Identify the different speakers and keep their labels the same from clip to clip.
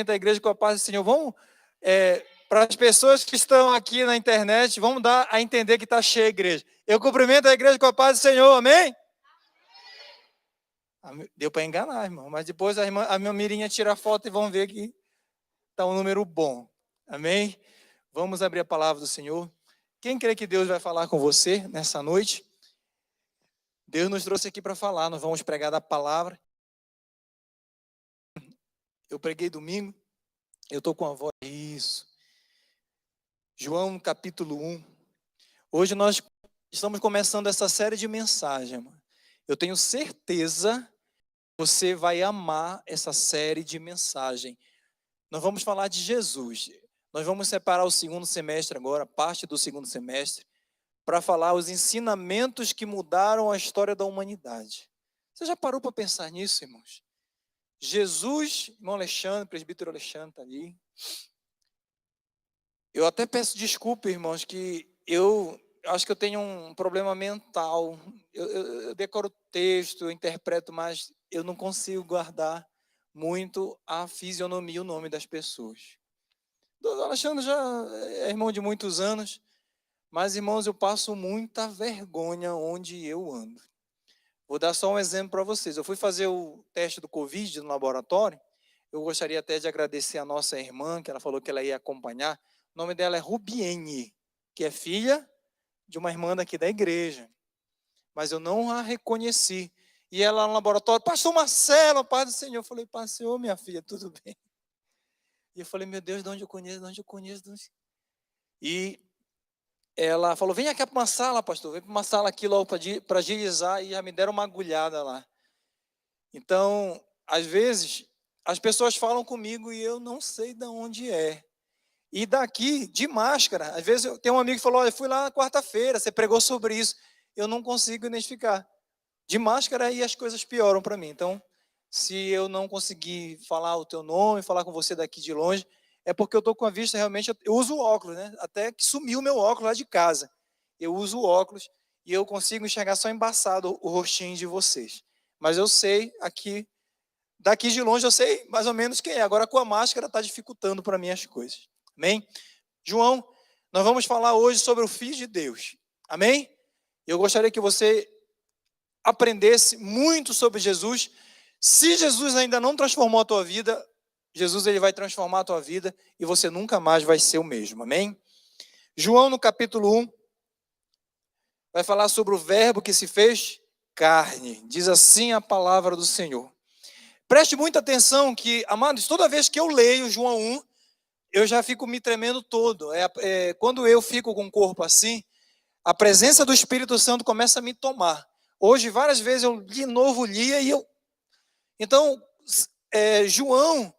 Speaker 1: da igreja com a paz do Senhor. Vamos, para as pessoas que estão aqui na internet, vamos dar a entender que está cheia a igreja. Eu cumprimento a igreja com a paz do Senhor, amém? Deu para enganar, irmão, mas depois a minha mirinha tira a foto e vão ver que está um número bom, amém? Vamos abrir a palavra do Senhor. Quem crê que Deus vai falar com você nessa noite? Deus nos trouxe aqui para falar, nós vamos pregar da palavra. Eu preguei domingo, eu estou com a voz, isso. João capítulo 1. Hoje nós estamos começando essa série de mensagens. Eu tenho certeza que você vai amar essa série de mensagens. Nós vamos falar de Jesus. Nós vamos separar o segundo semestre agora, parte do segundo semestre, para falar os ensinamentos que mudaram a história da humanidade. Você já parou para pensar nisso, irmãos? Jesus, irmão Alexandre, presbítero Alexandre está ali. Eu até peço desculpa, irmãos, que eu acho que eu tenho um problema mental. Eu decoro o texto, eu interpreto, mas eu não consigo guardar muito a fisionomia, o nome das pessoas. O Alexandre já é irmão de muitos anos, mas, irmãos, eu passo muita vergonha onde eu ando. Vou dar só um exemplo para vocês. Eu fui fazer o teste do Covid no laboratório. Eu gostaria até de agradecer a nossa irmã, que ela falou que ela ia acompanhar. O nome dela é Rubiene, que é filha de uma irmã daqui da igreja. Mas eu não a reconheci. E ela no laboratório, pastor Marcelo, Pai do Senhor. Eu falei, Pai do Senhor, minha filha, tudo bem? E eu falei, meu Deus, de onde eu conheço, de onde eu conheço, de onde... E ela falou, vem aqui para uma sala, pastor, vem para uma sala aqui logo para agilizar, e já me deram uma agulhada lá. Então, às vezes, as pessoas falam comigo e eu não sei de onde é. E daqui, de máscara, às vezes eu tenho um amigo que falou, olha, eu fui lá na quarta-feira, você pregou sobre isso. Eu não consigo identificar. De máscara aí as coisas pioram para mim. Então, se eu não conseguir falar o teu nome, falar com você daqui de longe, é porque eu estou com a vista realmente, eu uso óculos, né? Até que sumiu o meu óculos lá de casa. Eu uso óculos e eu consigo enxergar só embaçado o rostinho de vocês. Mas eu sei aqui, daqui de longe eu sei mais ou menos quem é. Agora com a máscara está dificultando para mim as coisas. Amém? João, nós vamos falar hoje sobre o Filho de Deus. Amém? Eu gostaria que você aprendesse muito sobre Jesus. Se Jesus ainda não transformou a tua vida, Jesus ele vai transformar a tua vida e você nunca mais vai ser o mesmo. Amém? João no capítulo 1 vai falar sobre o verbo que se fez carne. Diz assim a palavra do Senhor. Preste muita atenção que, amados, toda vez que eu leio João 1, eu já fico me tremendo todo. Quando eu fico com o corpo assim, a presença do Espírito Santo começa a me tomar. Hoje, várias vezes, eu de novo lia e eu... Então, João,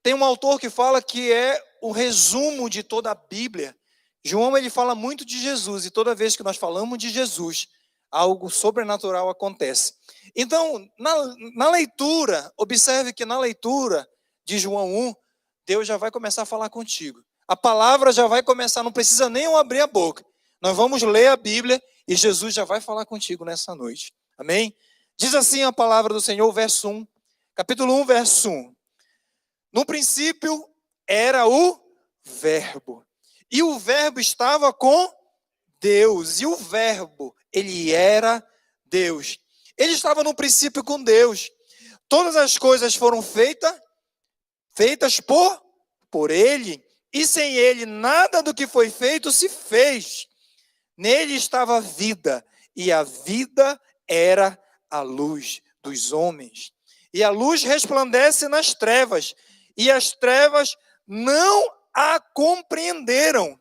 Speaker 1: tem um autor que fala que é o resumo de toda a Bíblia. João, ele fala muito de Jesus, e toda vez que nós falamos de Jesus, algo sobrenatural acontece. Então, na leitura, observe que na leitura de João 1, Deus já vai começar a falar contigo. A palavra já vai começar, não precisa nem eu abrir a boca. Nós vamos ler a Bíblia e Jesus já vai falar contigo nessa noite. Amém? Diz assim a palavra do Senhor, verso 1. Capítulo 1, verso 1. No princípio era o Verbo. E o Verbo estava com Deus. E o Verbo, ele era Deus. Ele estava no princípio com Deus. Todas as coisas foram feitas por ele. E sem ele, nada do que foi feito se fez. Nele estava a vida. E a vida era a luz dos homens. E a luz resplandece nas trevas. E as trevas não a compreenderam.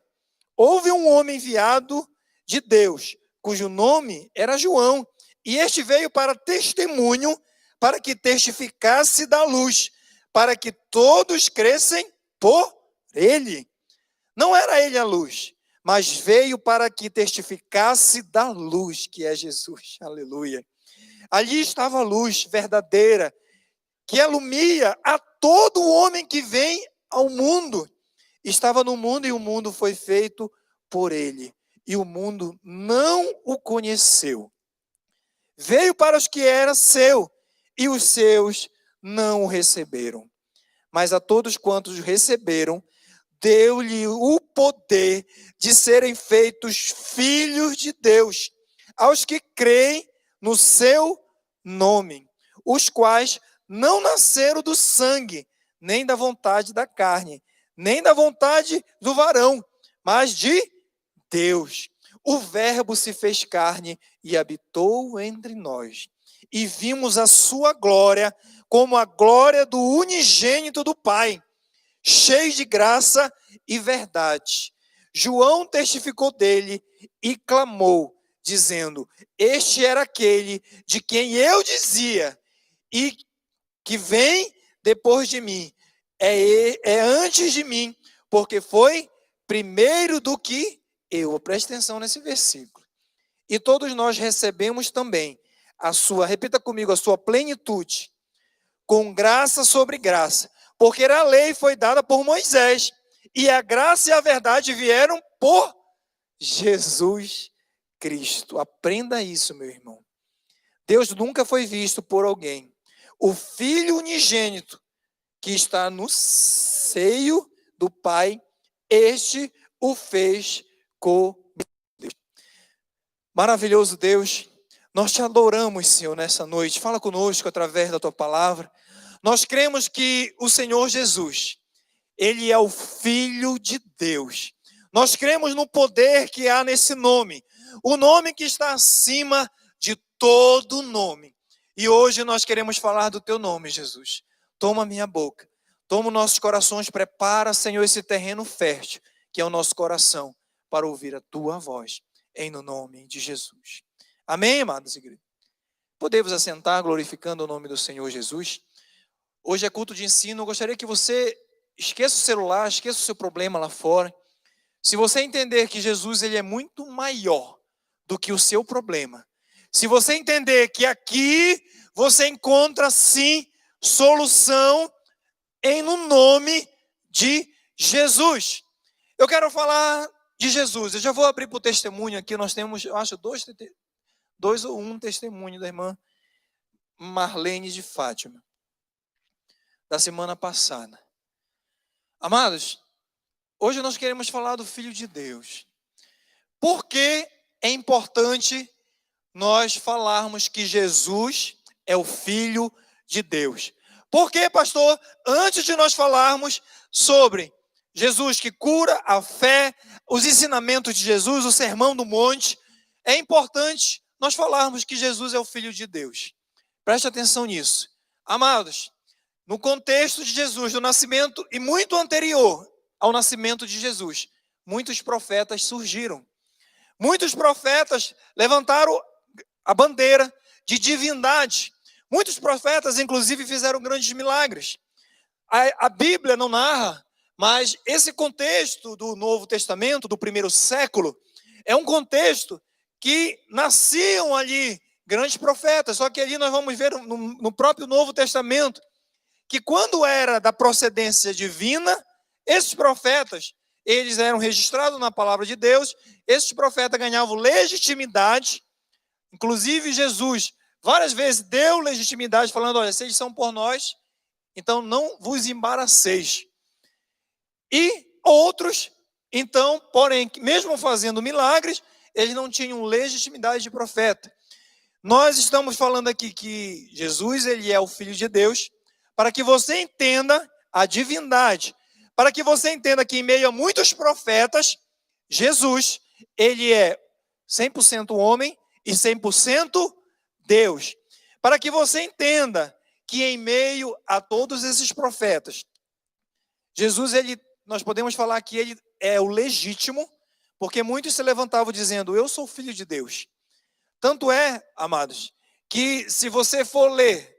Speaker 1: Houve um homem enviado de Deus, cujo nome era João. E este veio para testemunho, para que testificasse da luz, para que todos crescem por ele. Não era ele a luz, mas veio para que testificasse da luz, que é Jesus. Aleluia. Ali estava a luz verdadeira, que alumia a todo homem que vem ao mundo. Estava no mundo e o mundo foi feito por ele. E o mundo não o conheceu. Veio para os que era seu, e os seus não o receberam. mas a todos quantos receberam, deu-lhe o poder de serem feitos filhos de Deus, aos que creem no seu nome, os quais não nasceram do sangue, nem da vontade da carne, nem da vontade do varão, mas de Deus. O Verbo se fez carne e habitou entre nós. E vimos a sua glória como a glória do unigênito do Pai, cheio de graça e verdade. João testificou dele e clamou, dizendo: este era aquele de quem eu dizia, e que vem depois de mim, é antes de mim, porque foi primeiro do que eu. Preste atenção nesse versículo. E todos nós recebemos também a sua, repita comigo, a sua plenitude, com graça sobre graça, porque a lei foi dada por Moisés, e a graça e a verdade vieram por Jesus Cristo. Aprenda isso, meu irmão. Deus nunca foi visto por alguém. O Filho unigênito que está no seio do Pai, este o fez com Deus. Maravilhoso Deus, nós te adoramos, Senhor, nessa noite. Fala conosco através da tua palavra. Nós cremos que o Senhor Jesus, ele é o Filho de Deus. Nós cremos no poder que há nesse nome, o nome que está acima de todo nome. E hoje nós queremos falar do teu nome, Jesus. Toma minha boca, toma nossos corações, prepara, Senhor, esse terreno fértil, que é o nosso coração, para ouvir a tua voz, em no nome de Jesus. Amém, amados igrejas? Podemos assentar glorificando o nome do Senhor Jesus. Hoje é culto de ensino. Eu gostaria que você esqueça o celular, esqueça o seu problema lá fora. Se você entender que Jesus ele é muito maior do que o seu problema, se você entender que aqui você encontra sim solução no nome de Jesus. Eu quero falar de Jesus. Eu já vou abrir para o testemunho aqui. Nós temos, eu acho, dois ou um testemunho da irmã Marlene de Fátima, da semana passada. Amados, hoje nós queremos falar do Filho de Deus. Por que é importante nós falarmos que Jesus é o Filho de Deus? Por que, pastor, antes de nós falarmos sobre Jesus que cura, a fé, os ensinamentos de Jesus, o sermão do monte, é importante nós falarmos que Jesus é o Filho de Deus? Preste atenção nisso. Amados, no contexto de Jesus, do nascimento e muito anterior ao nascimento de Jesus, muitos profetas surgiram. Muitos profetas levantaram a bandeira de divindade. Muitos profetas, inclusive, fizeram grandes milagres. A Bíblia não narra, mas esse contexto do Novo Testamento, do primeiro século, é um contexto que nasciam ali grandes profetas. Só que ali nós vamos ver no próprio Novo Testamento, que quando era da procedência divina, esses profetas, eles eram registrados na palavra de Deus, esses profetas ganhavam legitimidade. Inclusive Jesus várias vezes deu legitimidade, falando: olha, vocês são por nós, então não vos embaraceis. E outros, então, porém, mesmo fazendo milagres, eles não tinham legitimidade de profeta. Nós estamos falando aqui que Jesus, ele é o Filho de Deus, para que você entenda a divindade, para que você entenda que em meio a muitos profetas, Jesus, ele é 100% homem e 100% Deus. Para que você entenda que em meio a todos esses profetas, Jesus, nós podemos falar que ele é o legítimo, porque muitos se levantavam dizendo: eu sou filho de Deus. Tanto é, amados, que se você for ler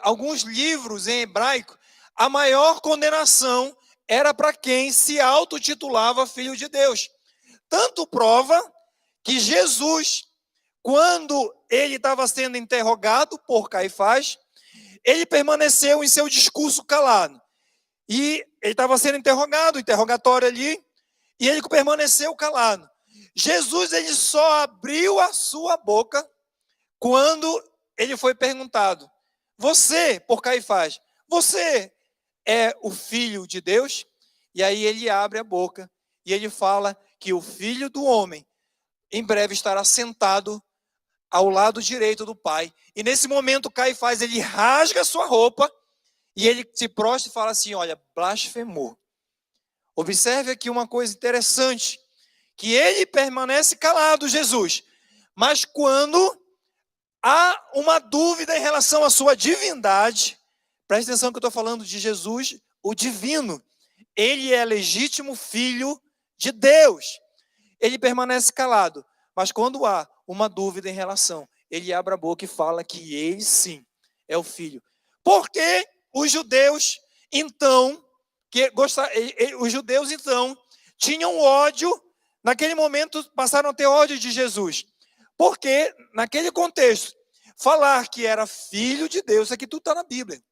Speaker 1: alguns livros em hebraico, a maior condenação era para quem se autotitulava filho de Deus. Tanto prova que Jesus, quando ele estava sendo interrogado por Caifás, ele permaneceu em seu discurso calado. E ele estava sendo interrogado, interrogatório ali, e ele permaneceu calado. Jesus, ele só abriu a sua boca quando ele foi perguntado: você, por Caifás, você é o Filho de Deus? E aí ele abre a boca e ele fala que o Filho do Homem em breve estará sentado ao lado direito do Pai. E nesse momento Caifás, ele rasga sua roupa e ele se prostra e fala assim, olha, blasfemou. Observe aqui uma coisa interessante, que ele permanece calado, Jesus, mas quando há uma dúvida em relação à sua divindade, preste atenção que eu estou falando de Jesus, o divino, ele é legítimo filho de Deus, ele permanece calado, mas quando há uma dúvida em relação, ele abre a boca e fala que ele sim é o filho. Porque os judeus, então, tinham ódio, naquele momento passaram a ter ódio de Jesus. Porque, naquele contexto, falar que era filho de Deus, aqui tudo está na Bíblia.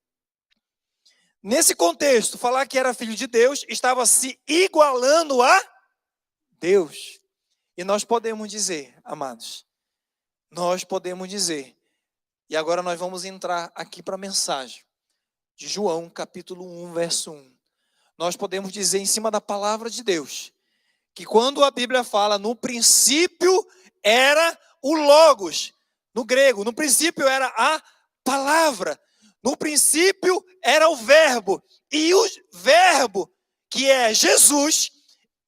Speaker 1: Nesse contexto, falar que era filho de Deus, estava se igualando a Deus. E nós podemos dizer, amados, e agora nós vamos entrar aqui para a mensagem de João, capítulo 1, verso 1. Nós podemos dizer em cima da palavra de Deus, que quando a Bíblia fala no princípio era o Logos, no grego, no princípio era a palavra, no princípio era o verbo, e o verbo, que é Jesus,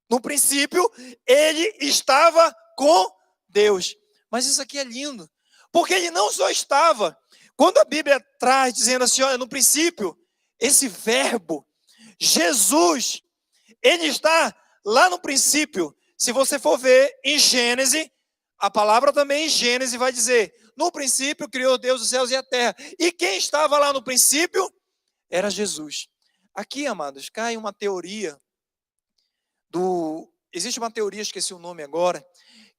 Speaker 1: no princípio, ele estava com Deus. Mas isso aqui é lindo, porque ele não só estava, quando a Bíblia traz dizendo assim, olha, no princípio, esse verbo, Jesus, ele está lá no princípio. Se você for ver em Gênesis, a palavra também em Gênesis vai dizer, no princípio criou Deus os céus e a terra. E quem estava lá no princípio era Jesus. Aqui, amados, cai uma teoria existe uma teoria, esqueci o nome agora,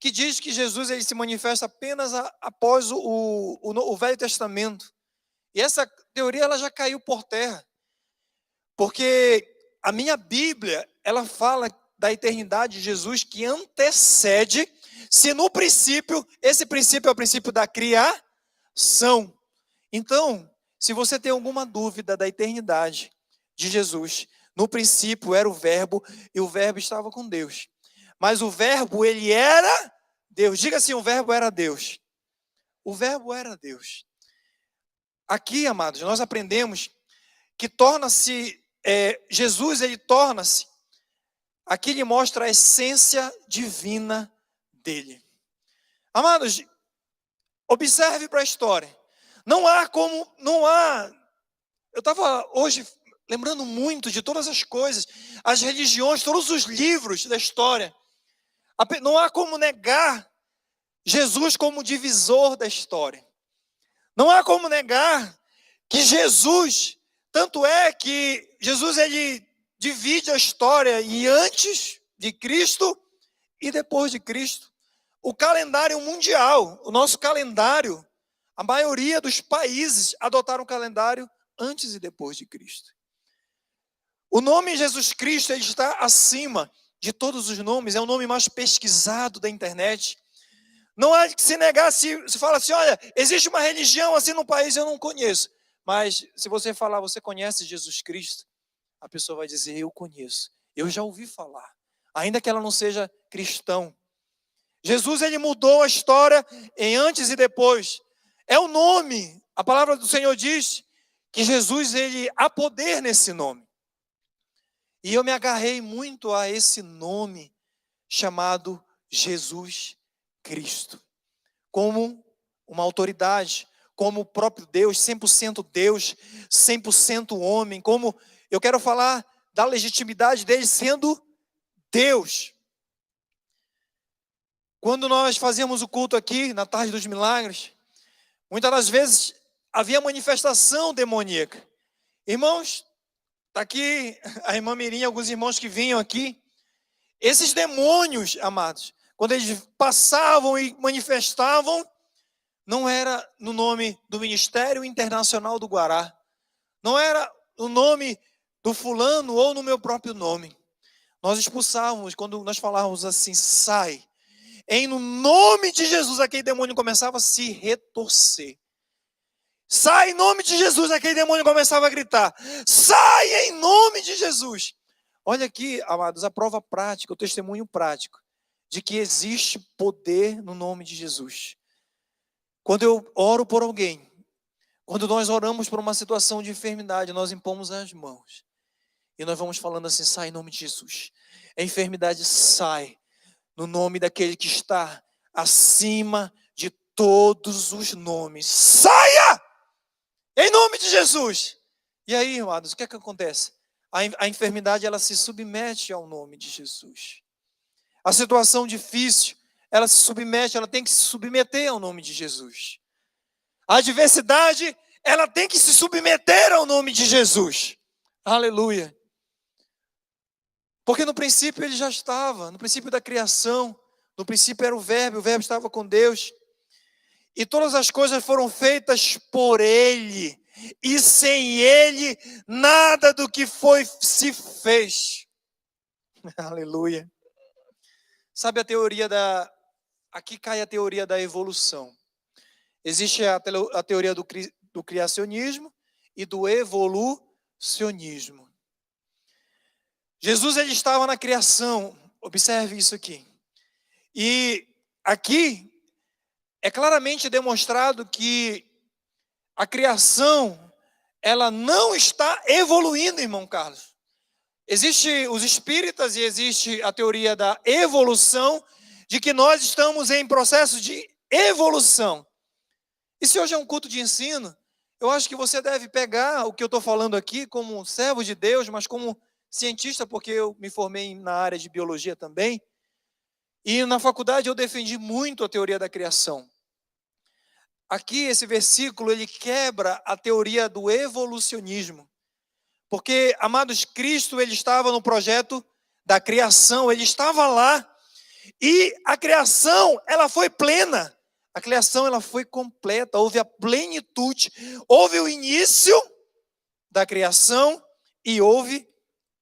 Speaker 1: que diz que Jesus ele se manifesta apenas após o Velho Testamento. E essa teoria ela já caiu por terra. Porque a minha Bíblia, ela fala da eternidade de Jesus que antecede, se no princípio, esse princípio é o princípio da criação. Então, se você tem alguma dúvida da eternidade de Jesus, no princípio era o verbo e o verbo estava com Deus. Mas o verbo, ele era Deus. Diga assim, o verbo era Deus. O verbo era Deus. Aqui, amados, nós aprendemos que Jesus, ele torna-se, aqui ele mostra a essência divina dele. Amados, observe para a história. Eu estava hoje lembrando muito de todas as coisas, as religiões, todos os livros da história. Não há como negar Jesus como divisor da história. Não há como negar que Jesus, tanto é que Jesus ele divide a história em antes de Cristo e depois de Cristo. O calendário mundial, o nosso calendário, a maioria dos países adotaram o calendário antes e depois de Cristo. O nome Jesus Cristo ele está acima de todos os nomes, é o nome mais pesquisado da internet. Não há que se negar, se fala assim, olha, existe uma religião assim no país, eu não conheço. Mas se você falar, você conhece Jesus Cristo? A pessoa vai dizer, eu conheço, eu já ouvi falar, ainda que ela não seja cristão. Jesus ele mudou a história em antes e depois. É o nome, a palavra do Senhor diz que Jesus há poder nesse nome. E eu me agarrei muito a esse nome chamado Jesus Cristo, como uma autoridade, como o próprio Deus, 100% homem, como eu quero falar da legitimidade dele sendo Deus. Quando nós fazíamos o culto aqui, na tarde dos milagres, muitas das vezes havia manifestação demoníaca. Irmãos, está aqui a irmã Mirim, alguns irmãos que vinham aqui. Esses demônios, amados, quando eles passavam e manifestavam, não era no nome do Ministério Internacional do Guará, não era no nome do fulano ou no meu próprio nome. Nós expulsávamos, quando nós falávamos assim, sai. No nome de Jesus, aquele demônio começava a se retorcer. Sai em nome de Jesus. Aquele demônio começava a gritar: sai em nome de Jesus. Olha aqui, amados, a prova prática, o testemunho prático de que existe poder no nome de Jesus. Quando eu oro por alguém, quando nós oramos por uma situação de enfermidade, nós impomos as mãos. E nós vamos falando assim: sai em nome de Jesus. A enfermidade sai no nome daquele que está acima de todos os nomes. Saia! Em nome de Jesus. E aí, amados, o que é que acontece? A enfermidade, ela se submete ao nome de Jesus. A situação difícil, ela se submete, ela tem que se submeter ao nome de Jesus. A adversidade, ela tem que se submeter ao nome de Jesus. Aleluia. Porque no princípio ele já estava, no princípio da criação, no princípio era o verbo estava com Deus. E todas as coisas foram feitas por ele. E sem ele, nada do que se fez. Aleluia. Sabe a teoria aqui cai a teoria da evolução. Existe a teoria do criacionismo e do evolucionismo. Jesus, ele estava na criação. Observe isso aqui. E aqui é claramente demonstrado que a criação, ela não está evoluindo, irmão Carlos. Existe os espíritas e existe a teoria da evolução, de que nós estamos em processo de evolução. E se hoje é um culto de ensino, eu acho que você deve pegar o que eu estou falando aqui como servo de Deus, mas como cientista, porque eu me formei na área de biologia também. E na faculdade eu defendi muito a teoria da criação. Aqui esse versículo, ele quebra a teoria do evolucionismo. Porque, amados, Cristo, ele estava no projeto da criação, ele estava lá. E a criação, ela foi plena. A criação, ela foi completa, houve a plenitude. Houve o início da criação e houve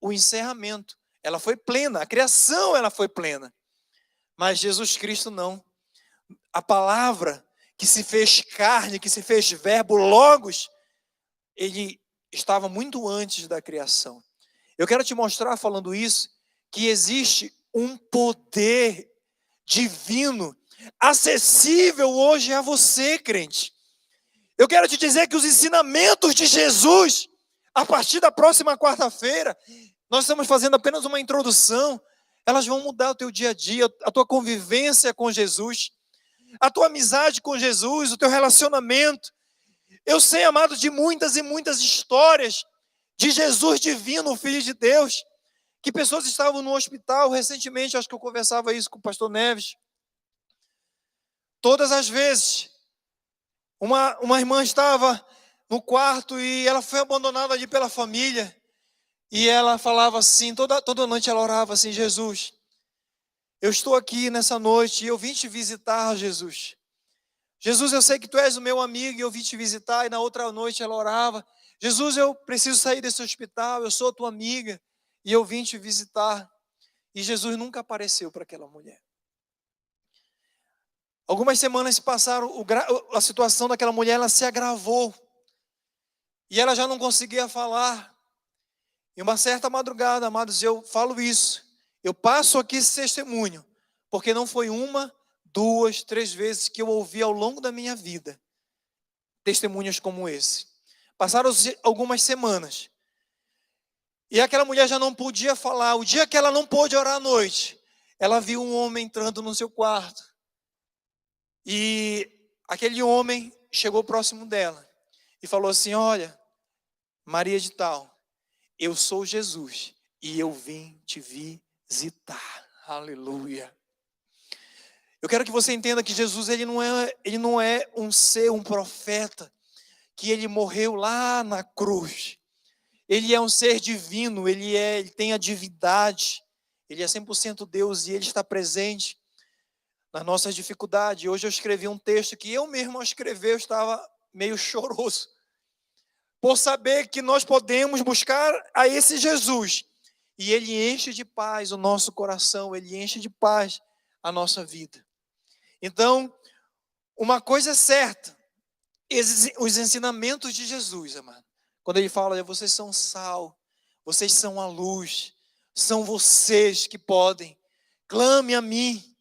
Speaker 1: o encerramento. Ela foi plena, a criação, ela foi plena. Mas Jesus Cristo não. A palavra que se fez carne, que se fez verbo, logos, ele estava muito antes da criação. Eu quero te mostrar, falando isso, que existe um poder divino, acessível hoje a você, crente. Eu quero te dizer que os ensinamentos de Jesus, a partir da próxima quarta-feira, nós estamos fazendo apenas uma introdução, elas vão mudar o teu dia a dia, a tua convivência com Jesus, a tua amizade com Jesus, o teu relacionamento. Eu sei, amado, de muitas e muitas histórias de Jesus divino, o Filho de Deus, que pessoas estavam no hospital recentemente, acho que eu conversava isso com o pastor Neves. Todas as vezes, uma irmã estava no quarto e ela foi abandonada ali pela família. E ela falava assim, toda noite ela orava assim: Jesus, eu estou aqui nessa noite e eu vim te visitar, Jesus. Jesus, eu sei que tu és o meu amigo e eu vim te visitar. E na outra noite ela orava: Jesus, eu preciso sair desse hospital, eu sou tua amiga e eu vim te visitar. E Jesus nunca apareceu para aquela mulher. Algumas semanas se passaram, a situação daquela mulher, ela se agravou. E ela já não conseguia falar. E uma certa madrugada, amados, eu falo isso. Eu passo aqui esse testemunho, porque não foi uma, 2, 3 vezes que eu ouvi ao longo da minha vida testemunhos como esse. Passaram algumas semanas. E aquela mulher já não podia falar. O dia que ela não pôde orar à noite, ela viu um homem entrando no seu quarto. E aquele homem chegou próximo dela e falou assim: olha, Maria de tal, eu sou Jesus e eu vim te visitar. Aleluia. Eu quero que você entenda que Jesus, ele não é um ser, um profeta, que ele morreu lá na cruz. Ele é um ser divino, ele tem a divindade, ele é 100% Deus e ele está presente nas nossas dificuldades. Hoje eu escrevi um texto que eu mesmo ao escrever eu estava meio choroso, por saber que nós podemos buscar a esse Jesus, e ele enche de paz o nosso coração, ele enche de paz a nossa vida. Então, uma coisa é certa, os ensinamentos de Jesus, amado. Quando ele fala, vocês são sal, vocês são a luz, são vocês que podem, clame a mim.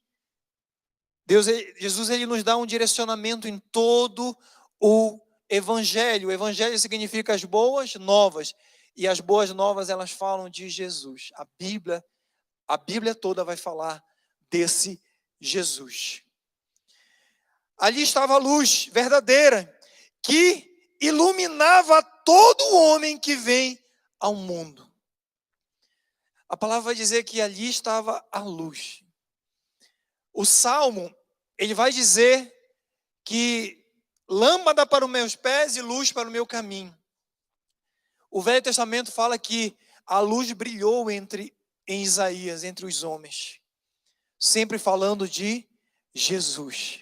Speaker 1: Jesus, ele nos dá um direcionamento em todo o Evangelho. O Evangelho significa as boas novas, e as boas novas, elas falam de Jesus. A Bíblia toda vai falar desse Jesus. Ali estava a luz verdadeira, que iluminava todo homem que vem ao mundo. A palavra vai dizer que ali estava a luz. O Salmo, ele vai dizer que lâmpada para os meus pés e luz para o meu caminho. O Velho Testamento fala que a luz brilhou em Isaías, entre os homens. Sempre falando de Jesus.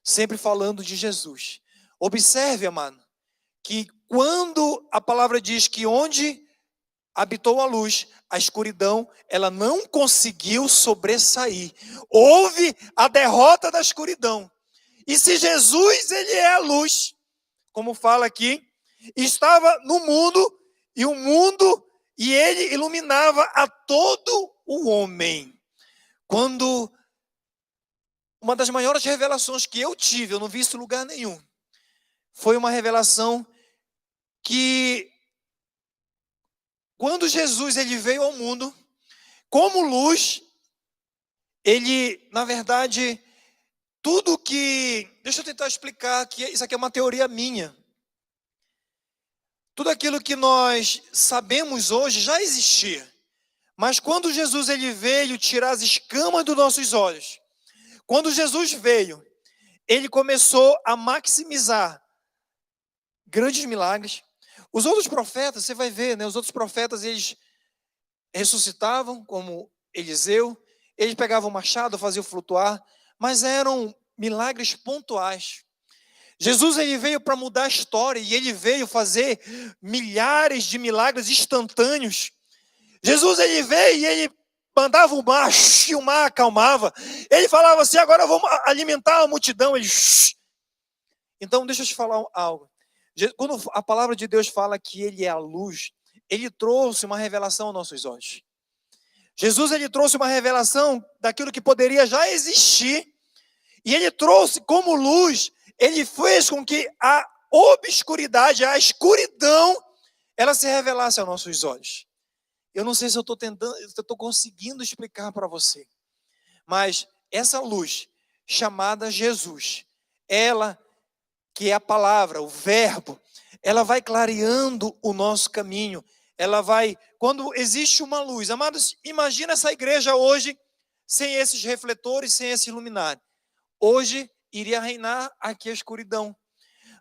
Speaker 1: Sempre falando de Jesus. Observe, amado, que quando a palavra diz que onde habitou a luz, a escuridão, ela não conseguiu sobressair. Houve a derrota da escuridão. E se Jesus, ele é a luz, como fala aqui, estava no mundo, e ele iluminava a todo o homem. Quando uma das maiores revelações que eu tive, eu não vi isso em lugar nenhum, foi uma revelação que quando Jesus ele veio ao mundo, como luz, ele, na verdade, tudo que... Deixa eu tentar explicar, que isso aqui é uma teoria minha. Tudo aquilo que nós sabemos hoje já existia. Mas quando Jesus ele veio tirar as escamas dos nossos olhos, quando Jesus veio, ele começou a maximizar grandes milagres. Os outros profetas, você vai ver, né? Os outros profetas, eles ressuscitavam, como Eliseu, eles pegavam o machado, faziam flutuar, mas eram milagres pontuais. Jesus ele veio para mudar a história, e ele veio fazer milhares de milagres instantâneos. Jesus ele veio e ele mandava o mar, e o mar acalmava. Ele falava assim, agora vamos alimentar a multidão. Ele... Então, deixa eu te falar algo. Quando a palavra de Deus fala que ele é a luz, ele trouxe uma revelação aos nossos olhos. Jesus ele trouxe uma revelação daquilo que poderia já existir, e ele trouxe como luz, ele fez com que a obscuridade, a escuridão, ela se revelasse aos nossos olhos. Eu não sei se eu estou conseguindo explicar para você, mas essa luz chamada Jesus, ela que é a palavra, o verbo, ela vai clareando o nosso caminho. Ela vai, quando existe uma luz, amados, imagina essa igreja hoje sem esses refletores, sem esse luminário. Hoje iria reinar aqui a escuridão.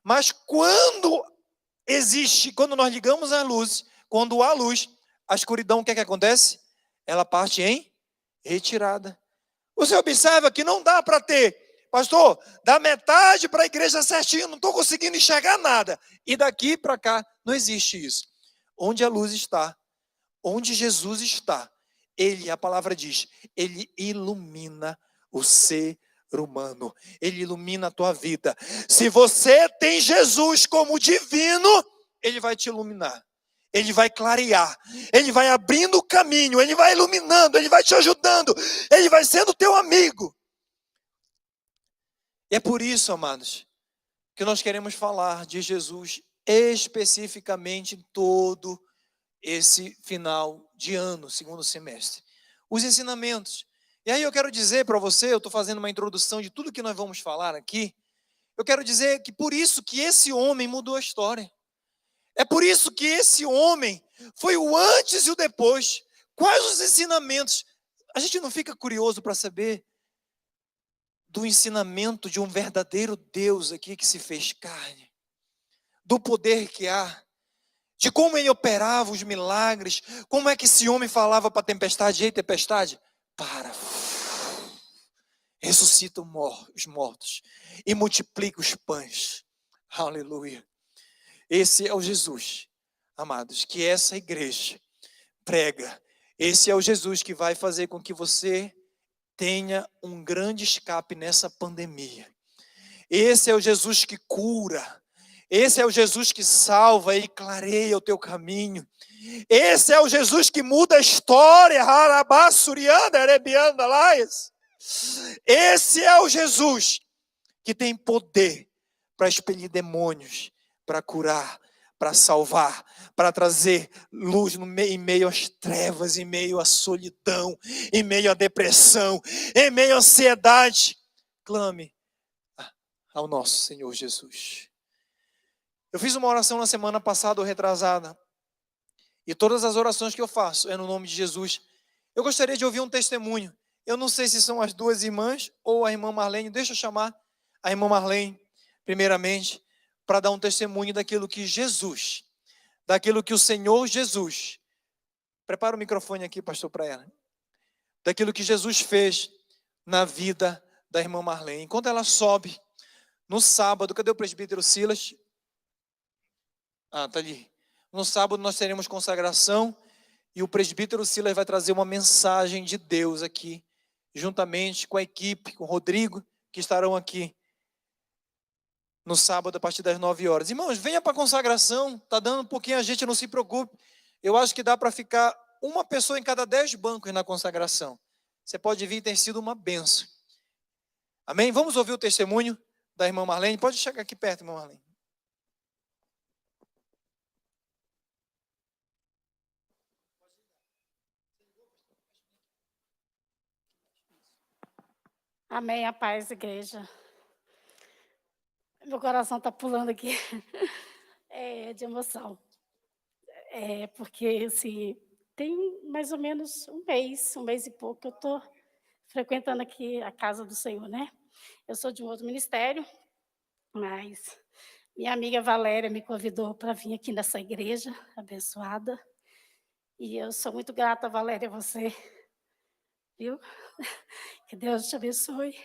Speaker 1: Mas quando nós ligamos a luz, quando há luz, a escuridão, o que é que acontece? Ela parte em retirada. Você observa que não dá para ter, pastor, da metade para a igreja certinho, não estou conseguindo enxergar nada. E daqui para cá, não existe isso. Onde a luz está, onde Jesus está, ele, a palavra diz, ele ilumina o ser humano. Ele ilumina a tua vida. Se você tem Jesus como divino, ele vai te iluminar. Ele vai clarear, ele vai abrindo o caminho, ele vai iluminando, ele vai te ajudando, ele vai sendo teu amigo. E é por isso, amados, que nós queremos falar de Jesus especificamente em todo esse final de ano, segundo semestre. Os ensinamentos. E aí eu quero dizer para você, eu estou fazendo uma introdução de tudo que nós vamos falar aqui, eu quero dizer que por isso que esse homem mudou a história. É por isso que esse homem foi o antes e o depois. Quais os ensinamentos? A gente não fica curioso para saber do ensinamento de um verdadeiro Deus aqui que se fez carne, do poder que há, de como ele operava os milagres, como é que esse homem falava para a tempestade, ei tempestade, para, ressuscita os mortos e multiplica os pães, aleluia. Esse é o Jesus, amados, que essa igreja prega. Esse é o Jesus que vai fazer com que você tenha um grande escape nessa pandemia. Esse é o Jesus que cura. Esse é o Jesus que salva e clareia o teu caminho. Esse é o Jesus que muda a história. Esse é o Jesus que tem poder para expelir demônios, para curar, para salvar, para trazer luz em meio às trevas, em meio à solidão, em meio à depressão, em meio à ansiedade. Clame ao nosso Senhor Jesus. Eu fiz uma oração na semana passada ou retrasada, e todas as orações que eu faço é no nome de Jesus. Eu gostaria de ouvir um testemunho. Eu não sei se são as duas irmãs ou a irmã Marlene. Deixa eu chamar a irmã Marlene, primeiramente, para dar um testemunho daquilo que Jesus, daquilo que o Senhor Jesus, prepara o microfone aqui, pastor, para ela, daquilo que Jesus fez na vida da irmã Marlene. Enquanto ela sobe, no sábado, cadê o presbítero Silas? Está ali. No sábado nós teremos consagração e o presbítero Silas vai trazer uma mensagem de Deus aqui, juntamente com a equipe, com o Rodrigo, que estarão aqui no sábado a partir das 9 horas. Irmãos, venha para a consagração, está dando um pouquinho a gente, não se preocupe. Eu acho que dá para ficar uma pessoa em cada 10 bancos na consagração. Você pode vir, tem sido uma benção. Amém? Vamos ouvir o testemunho da irmã Marlene. Pode chegar aqui perto, irmã Marlene.
Speaker 2: Amém, a paz, igreja. Meu coração está pulando aqui de emoção. Porque, assim, tem mais ou menos um mês e pouco que eu estou frequentando aqui a casa do Senhor, né? Eu sou de um outro ministério, mas minha amiga Valéria me convidou para vir aqui nessa igreja abençoada. E eu sou muito grata, Valéria, a você, viu? Que Deus te abençoe.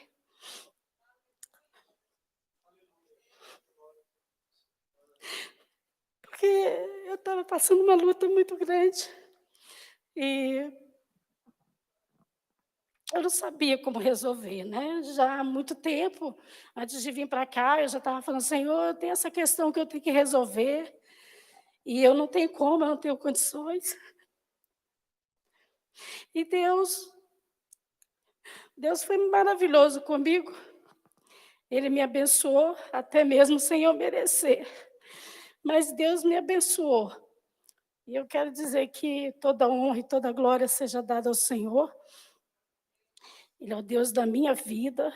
Speaker 2: Porque eu estava passando uma luta muito grande e eu não sabia como resolver, né? Já há muito tempo, antes de vir para cá, eu já estava falando, Senhor, tem essa questão que eu tenho que resolver e eu não tenho como, eu não tenho condições. E Deus foi maravilhoso comigo. Ele me abençoou, até mesmo sem eu merecer. Mas Deus me abençoou. E eu quero dizer que toda honra e toda glória seja dada ao Senhor. Ele é o Deus da minha vida.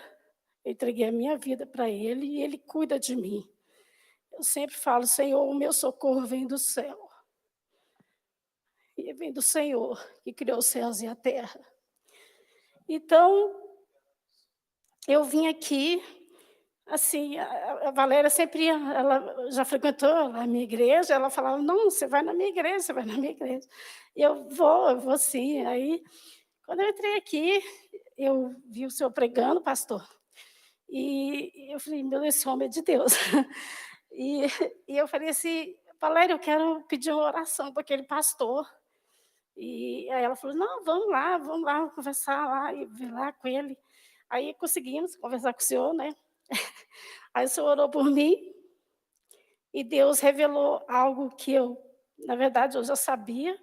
Speaker 2: Eu entreguei a minha vida para Ele e Ele cuida de mim. Eu sempre falo, Senhor, o meu socorro vem do céu. E vem do Senhor, que criou os céus e a terra. Então, eu vim aqui, assim, a Valéria sempre ia, ela já frequentou a minha igreja, ela falava, não, você vai na minha igreja, você vai na minha igreja. E eu vou sim. Aí, quando eu entrei aqui, eu vi o senhor pregando, pastor, e eu falei, meu Deus, esse homem é de Deus. E eu falei assim, Valéria, eu quero pedir uma oração para aquele pastor. E aí ela falou, não, vamos lá conversar lá e vir lá com ele. Aí conseguimos conversar com o senhor, né? Aí o senhor orou por mim e Deus revelou algo que eu, na verdade, eu já sabia,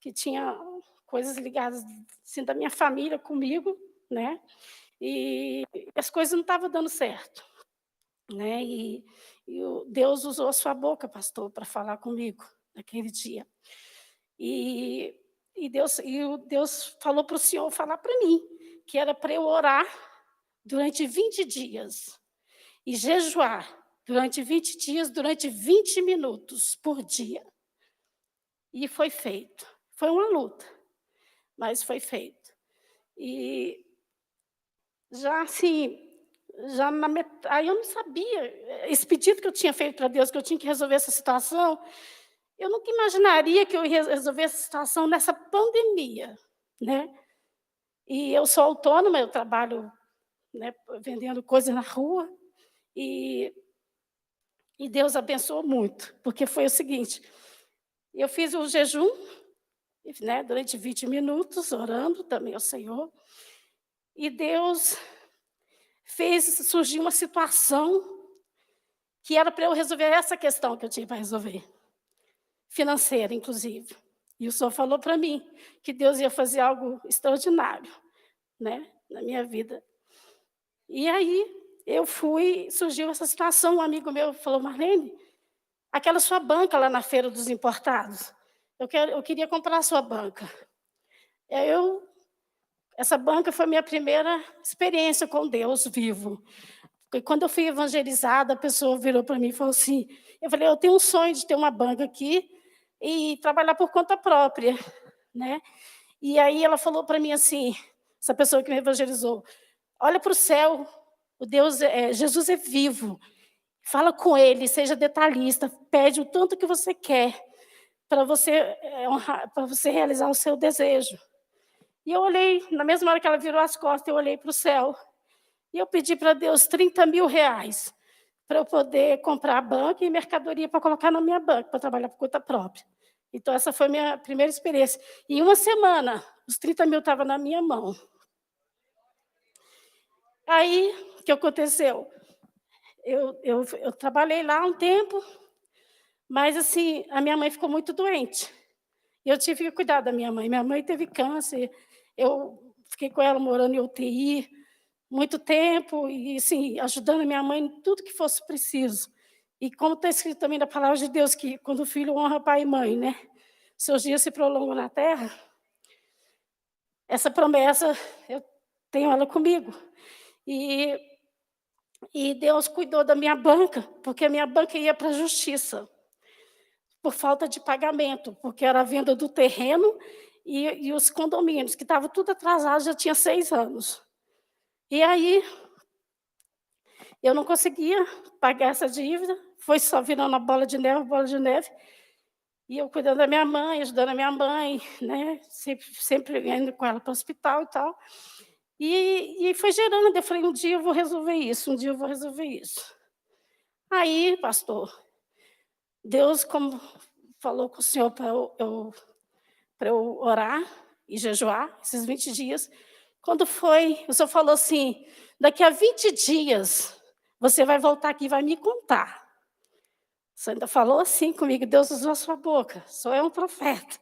Speaker 2: que tinha coisas ligadas assim, da minha família comigo, né? E as coisas não estavam dando certo, né? E Deus usou a sua boca, pastor, para falar comigo naquele dia. E Deus falou para o senhor falar para mim, que era para eu orar durante 20 dias e jejuar durante 20 dias, durante 20 minutos por dia. E foi feito. Foi uma luta, mas foi feito. E já assim, aí eu não sabia, esse pedido que eu tinha feito para Deus, que eu tinha que resolver essa situação, eu nunca imaginaria que eu ia resolver essa situação nessa pandemia, né? E eu sou autônoma, eu trabalho, né, vendendo coisas na rua, e Deus abençoou muito, porque foi o seguinte, eu fiz o jejum, né, durante 20 minutos, orando também ao Senhor, e Deus fez surgir uma situação que era para eu resolver essa questão que eu tinha para resolver, financeira, inclusive. E o Senhor falou para mim que Deus ia fazer algo extraordinário, né, na minha vida. E aí surgiu essa situação, um amigo meu falou: "Marlene, aquela sua banca lá na feira dos importados, eu queria comprar a sua banca". Aí essa banca foi minha primeira experiência com Deus vivo. Porque quando eu fui evangelizada, a pessoa virou para mim e falou assim, eu falei: "Eu tenho um sonho de ter uma banca aqui e trabalhar por conta própria", né. E aí ela falou para mim assim, essa pessoa que me evangelizou: "Olha para o céu, o Deus Jesus é vivo, fala com ele, seja detalhista, pede o tanto que você quer para você, para você realizar o seu desejo". E eu olhei, na mesma hora que ela virou as costas, eu olhei para o céu, e eu pedi para Deus 30.000 reais para eu poder comprar a banca e mercadoria para colocar na minha banca, para trabalhar por conta própria. Então essa foi a minha primeira experiência. Em uma semana, os 30.000 estavam na minha mão. Aí, o que aconteceu? Eu trabalhei lá um tempo, mas assim, a minha mãe ficou muito doente. E eu tive que cuidar da minha mãe. Minha mãe teve câncer, eu fiquei com ela morando em UTI muito tempo e, assim, ajudando a minha mãe em tudo que fosse preciso. E como está escrito também na palavra de Deus, que quando o filho honra pai e mãe, né, seus dias se prolongam na terra, essa promessa eu tenho ela comigo. E Deus cuidou da minha banca, porque a minha banca ia para a justiça, por falta de pagamento, porque era a venda do terreno e os condomínios, que estava tudo atrasado, já tinha 6 anos. E aí, eu não conseguia pagar essa dívida, foi só virando a bola de neve, e eu cuidando da minha mãe, ajudando a minha mãe, né, sempre indo com ela para o hospital e tal. E foi gerando, eu falei: "Um dia eu vou resolver isso, um dia eu vou resolver isso". Aí, pastor, Deus, como falou com o senhor para eu orar e jejuar esses 20 dias. Quando foi, o senhor falou assim: "Daqui a 20 dias, você vai voltar aqui e vai me contar". O senhor ainda falou assim comigo, Deus usou a sua boca, o senhor é um profeta.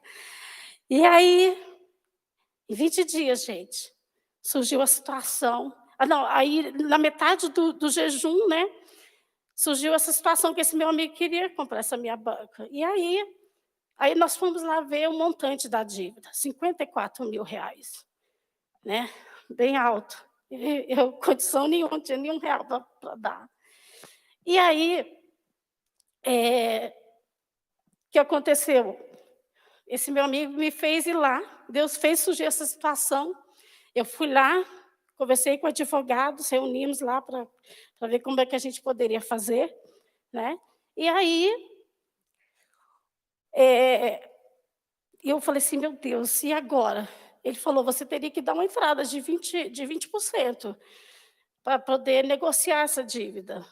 Speaker 2: E aí, em 20 dias, gente, surgiu a situação. Não, aí na metade do jejum, né, surgiu essa situação que esse meu amigo queria comprar essa minha banca. E aí nós fomos lá ver o montante da dívida, 54.000 reais, né, bem alto. E eu, condição nenhuma, não tinha nenhum real para dar. E aí, o que aconteceu? Esse meu amigo me fez ir lá, Deus fez surgir essa situação. Eu fui lá, conversei com advogados, reunimos lá para ver como é que a gente poderia fazer, né. E aí, eu falei assim: "Meu Deus, e agora?". Ele falou: "Você teria que dar uma entrada de 20% para poder negociar essa dívida".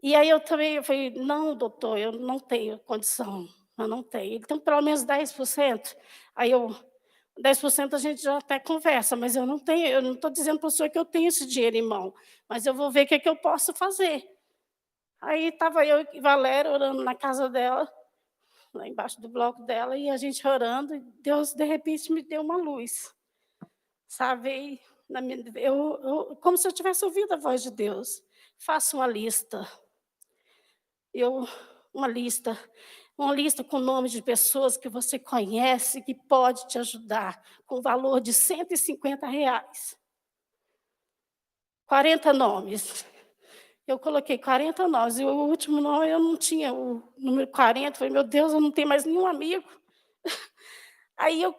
Speaker 2: E aí eu falei: "Não, doutor, eu não tenho condição, eu não tenho". Então, pelo menos 10%. Aí 10% a gente já até conversa, mas eu não estou dizendo para o senhor que eu tenho esse dinheiro em mão, mas eu vou ver o que é que eu posso fazer. Aí estava eu e Valéria orando na casa dela, lá embaixo do bloco dela, e a gente orando, e Deus, de repente, me deu uma luz, sabe? E como se eu tivesse ouvido a voz de Deus. Faça uma lista. Eu uma lista com nomes de pessoas que você conhece, que pode te ajudar, com valor de R$ 150. 40 nomes. Eu coloquei 40 nomes, e o último nome eu não tinha, o número 40, falei: "Meu Deus, eu não tenho mais nenhum amigo". Aí eu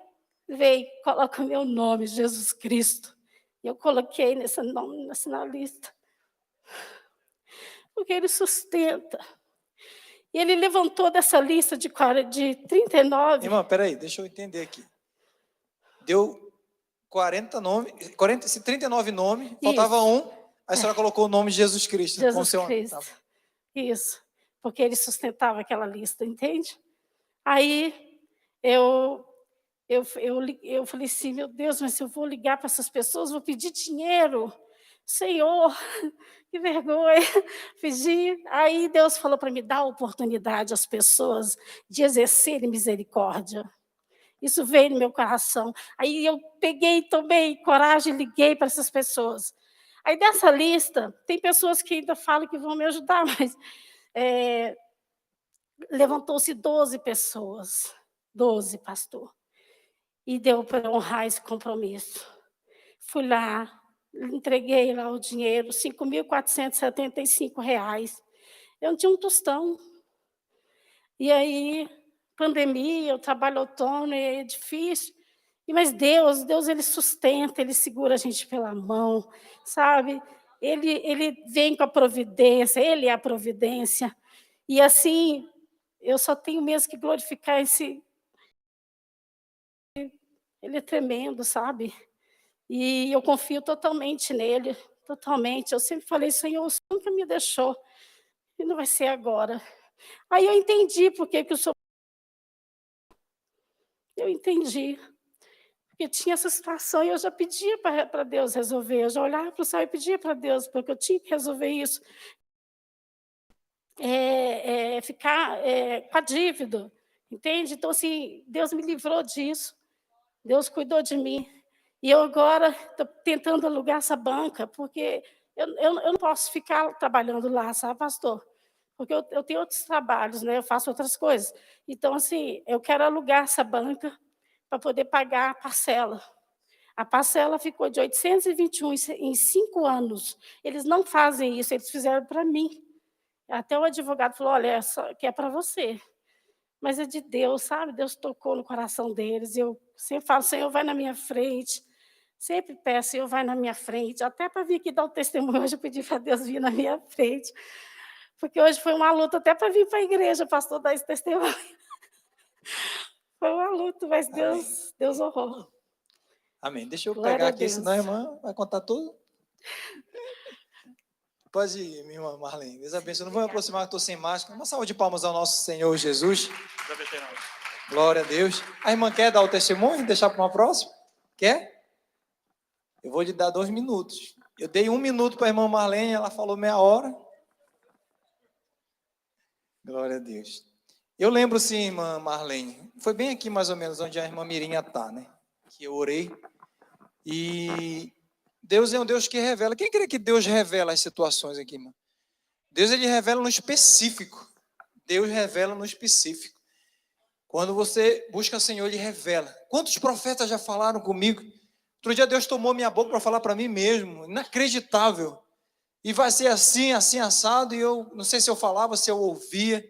Speaker 2: veio, coloca o meu nome, Jesus Cristo. Eu coloquei nesse nome, na lista, porque Ele sustenta. E Ele levantou dessa lista de 39.
Speaker 1: Irmã, espera aí, deixa eu entender aqui. Deu 40 nomes, 39 nomes, faltava
Speaker 2: Isso.
Speaker 1: um, a senhora colocou o nome de Jesus Cristo com o
Speaker 2: Jesus
Speaker 1: seu amigo.
Speaker 2: Cristo.
Speaker 1: Tá.
Speaker 2: Isso, porque Ele sustentava aquela lista, entende? Aí eu falei assim: "Meu Deus, mas eu vou ligar para essas pessoas, vou pedir dinheiro Senhor, que vergonha, pedi. Aí Deus falou para me dar oportunidade às pessoas de exercerem misericórdia. Isso veio no meu coração. Aí eu peguei, tomei coragem e liguei para essas pessoas. Aí dessa lista, tem pessoas que ainda falam que vão me ajudar, mas levantou-se 12 pessoas, 12, pastor, e deu para honrar esse compromisso. Fui lá, entreguei lá o dinheiro, R$ 5.475. Eu não tinha um tostão. E aí, pandemia, o trabalho autônomo é difícil. Mas Deus, ele sustenta, ele segura a gente pela mão, sabe? Ele vem com a providência, ele é a providência. E assim, eu só tenho mesmo que glorificar esse. Ele é tremendo, sabe? E eu confio totalmente nele, totalmente. Eu sempre falei, Senhor, o Senhor nunca me deixou, e não vai ser agora. Aí eu entendi por que o Senhor. Eu entendi. Porque tinha essa situação e eu já pedia para Deus resolver. Eu já olhava para o céu e pedia para Deus, porque eu tinha que resolver isso. Ficar com a dívida, entende? Então, assim, Deus me livrou disso. Deus cuidou de mim. E eu agora estou tentando alugar essa banca, porque eu não posso ficar trabalhando lá, sabe, pastor? Porque eu tenho outros trabalhos, né? Eu faço outras coisas. Então, assim, eu quero alugar essa banca para poder pagar a parcela. A parcela ficou de 821 em 5 anos. Eles não fazem isso, eles fizeram para mim. Até o advogado falou, olha, essa que é para você. Mas é de Deus, sabe? Deus tocou no coração deles. Eu sempre falo, Senhor, vai na minha frente. Sempre peço, Senhor, vai na minha frente. Até para vir aqui dar o testemunho, hoje eu pedi para Deus vir na minha frente. Porque hoje foi uma luta até para vir para a igreja, pastor, dar esse testemunho. Foi uma luta, mas Deus honrou.
Speaker 1: Amém. Deixa eu
Speaker 2: Glória
Speaker 1: pegar
Speaker 2: a
Speaker 1: aqui,
Speaker 2: Deus.
Speaker 1: senão a irmã vai contar tudo. Pode ir, minha irmã Marlene. Deus abençoe. Não vou me aproximar, que estou sem máscara. Uma salva de palmas ao nosso Senhor Jesus. Glória a Deus. A irmã quer dar o testemunho e deixar para uma próxima? Quer? Eu vou lhe dar 2 minutos. Eu dei 1 minuto para a irmã Marlene, ela falou meia hora. Glória a Deus. Eu lembro sim, irmã Marlene. Foi bem aqui mais ou menos onde a irmã Mirinha está, né? Que eu orei. E Deus é um Deus que revela. Quem crê que Deus revela as situações aqui, irmão? Deus, ele revela no específico. Deus revela no específico. Quando você busca o Senhor, ele revela. Quantos profetas já falaram comigo? Outro dia Deus tomou minha boca para falar para mim mesmo. Inacreditável. E vai ser assim, assim, assado. E eu não sei se eu falava, se eu ouvia.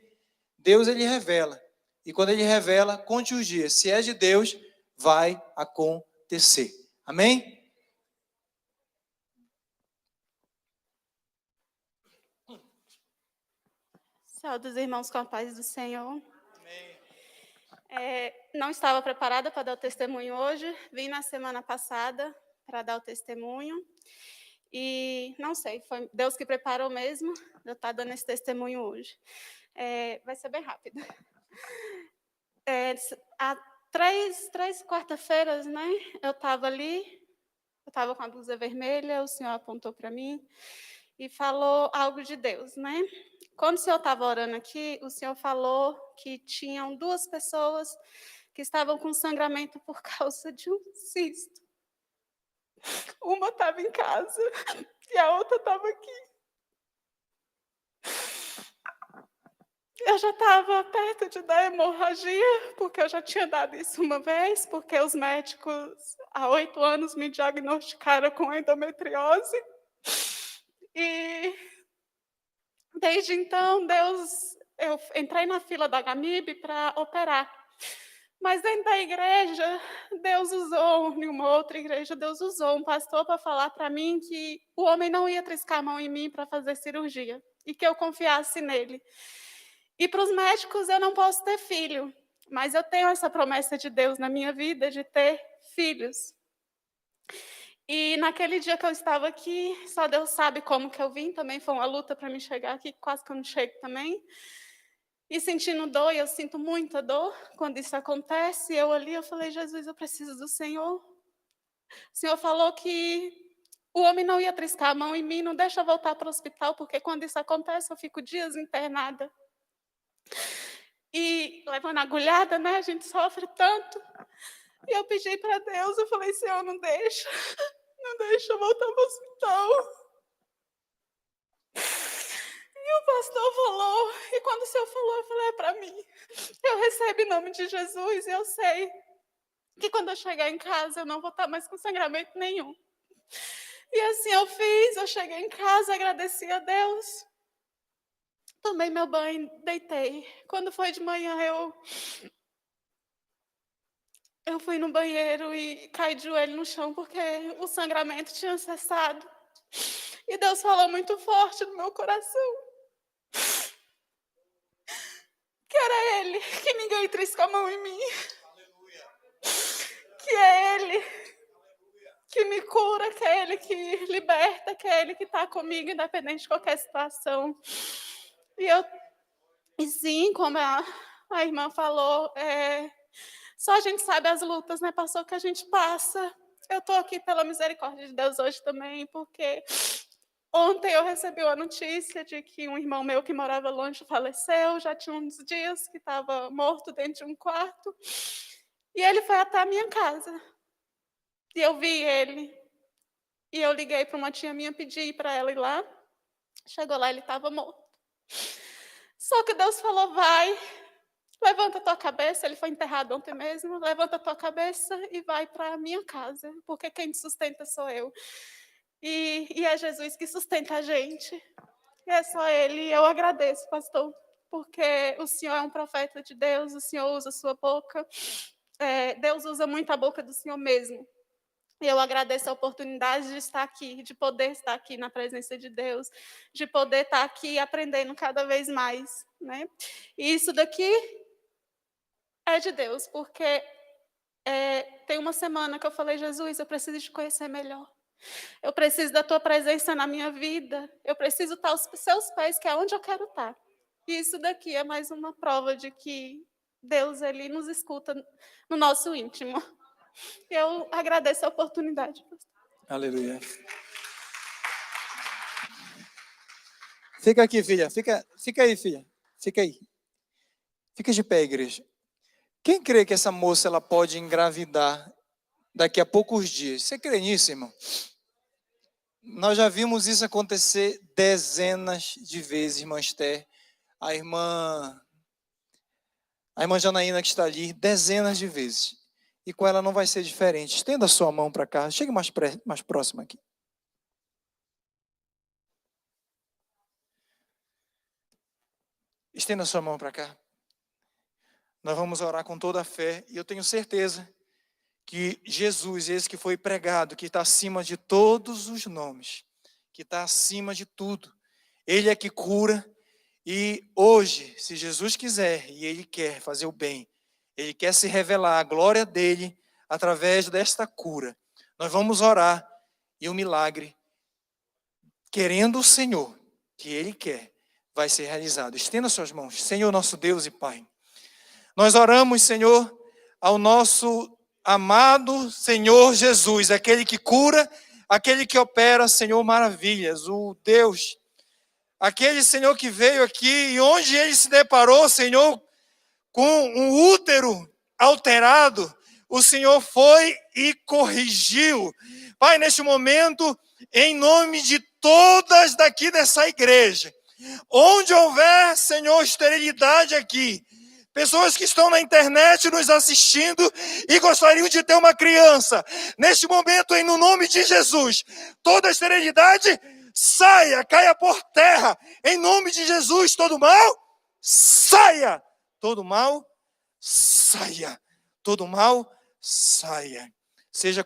Speaker 1: Deus, ele revela. E quando ele revela, conte os dias. Se é de Deus, vai acontecer. Amém?
Speaker 3: Saúde os irmãos com a paz do Senhor. Não estava preparada para dar o testemunho hoje, vim na semana passada para dar o testemunho. E não sei, foi Deus que preparou mesmo, eu estar dando esse testemunho hoje. Vai ser bem rápido. Há três quarta-feiras, né? Eu estava ali, eu estava com a blusa vermelha, o Senhor apontou para mim e falou algo de Deus, né? Quando o Senhor estava orando aqui, o Senhor falou que tinham 2 pessoas que estavam com sangramento por causa de um cisto. Uma estava em casa e a outra estava aqui. Eu já estava perto de dar hemorragia, porque eu já tinha dado isso uma vez, porque os médicos há 8 anos me diagnosticaram com endometriose. E desde então, eu entrei na fila da Gamib para operar. Mas dentro da igreja, Deus usou, em uma outra igreja, Deus usou um pastor para falar para mim que o homem não ia triscar a mão em mim para fazer cirurgia, e que eu confiasse nele. E para os médicos, eu não posso ter filho, mas eu tenho essa promessa de Deus na minha vida de ter filhos. E naquele dia que eu estava aqui, só Deus sabe como que eu vim, também foi uma luta para me chegar aqui, quase que eu não chego também. E sentindo dor, e eu sinto muita dor quando isso acontece, eu falei, Jesus, eu preciso do Senhor. O Senhor falou que O homem não ia triscar a mão em mim, não deixa eu voltar para o hospital, porque quando isso acontece eu fico dias internada. E levando agulhada, né, a gente sofre tanto. E eu pedi para Deus, eu falei, Senhor, não deixa eu voltar para o hospital. E o pastor falou, e quando o Senhor falou, eu falei, é para mim. Eu recebo em nome de Jesus, e eu sei que quando eu chegar em casa, eu não vou estar mais com sangramento nenhum. E assim eu fiz, eu cheguei em casa, agradeci a Deus. Tomei meu banho, deitei. Quando foi de manhã, eu fui no banheiro e caí de joelho no chão, porque o sangramento tinha cessado. E Deus falou muito forte no meu coração. Que era Ele, que ninguém trisca a mão em mim. Que é Ele que me cura, que é Ele que liberta, que é Ele que está comigo, independente de qualquer situação. E sim, como a irmã falou, só a gente sabe as lutas, né, pastor, que a gente passa. Eu estou aqui pela misericórdia de Deus hoje também, porque ontem eu recebi a notícia de que um irmão meu que morava longe faleceu, já tinha uns dias que estava morto dentro de um quarto, e ele foi até a minha casa. E eu vi ele, e eu liguei para uma tia minha, pedi para ela ir lá, chegou lá, ele estava morto. Só que Deus falou, vai, levanta a tua cabeça, ele foi enterrado ontem mesmo, levanta a tua cabeça e vai para a minha casa, porque quem te sustenta sou eu. E é Jesus que sustenta a gente. E é só Ele. E eu agradeço, pastor, porque o Senhor é um profeta de Deus, o Senhor usa a sua boca. Deus usa muito a boca do Senhor mesmo. E eu agradeço a oportunidade de estar aqui, de poder estar aqui na presença de Deus, de poder estar aqui aprendendo cada vez mais, né? E isso daqui é de Deus, porque tem uma semana que eu falei, Jesus, eu preciso te conhecer melhor. Eu preciso da tua presença na minha vida. Eu preciso estar aos seus pés, que é onde eu quero estar. E isso daqui é mais uma prova de que Deus, Ele nos escuta no nosso íntimo. Eu agradeço a oportunidade.
Speaker 1: Aleluia. Fica aqui, filha. Fica aí, filha. Fica aí. Fica de pé, igreja. Quem crê que essa moça ela pode engravidar daqui a poucos dias? Você crê nisso, irmão? Nós já vimos isso acontecer dezenas de vezes, irmã Esther. A irmã Janaína que está ali, dezenas de vezes. E com ela não vai ser diferente. Estenda a sua mão para cá. Chegue mais próximo aqui. Estenda a sua mão para cá. Nós vamos orar com toda a fé. E eu tenho certeza que Jesus, esse que foi pregado, que está acima de todos os nomes, que está acima de tudo, Ele é que cura. E hoje, se Jesus quiser, e Ele quer fazer o bem, Ele quer se revelar a glória dEle através desta cura, nós vamos orar e o milagre, querendo o Senhor, que Ele quer, vai ser realizado. Estenda suas mãos. Senhor nosso Deus e Pai, nós oramos, Senhor, ao nosso amado Senhor Jesus, aquele que cura, aquele que opera, Senhor, maravilhas, o Deus, aquele, Senhor, que veio aqui e onde ele se deparou, Senhor, com um útero alterado, o Senhor foi e corrigiu. Pai, neste momento, em nome de todas daqui dessa igreja, onde houver, Senhor, esterilidade aqui, pessoas que estão na internet nos assistindo e gostariam de ter uma criança, neste momento, no nome de Jesus, toda esterilidade saia, caia por terra, em nome de Jesus, todo mal, saia, todo mal, saia, todo mal, saia, seja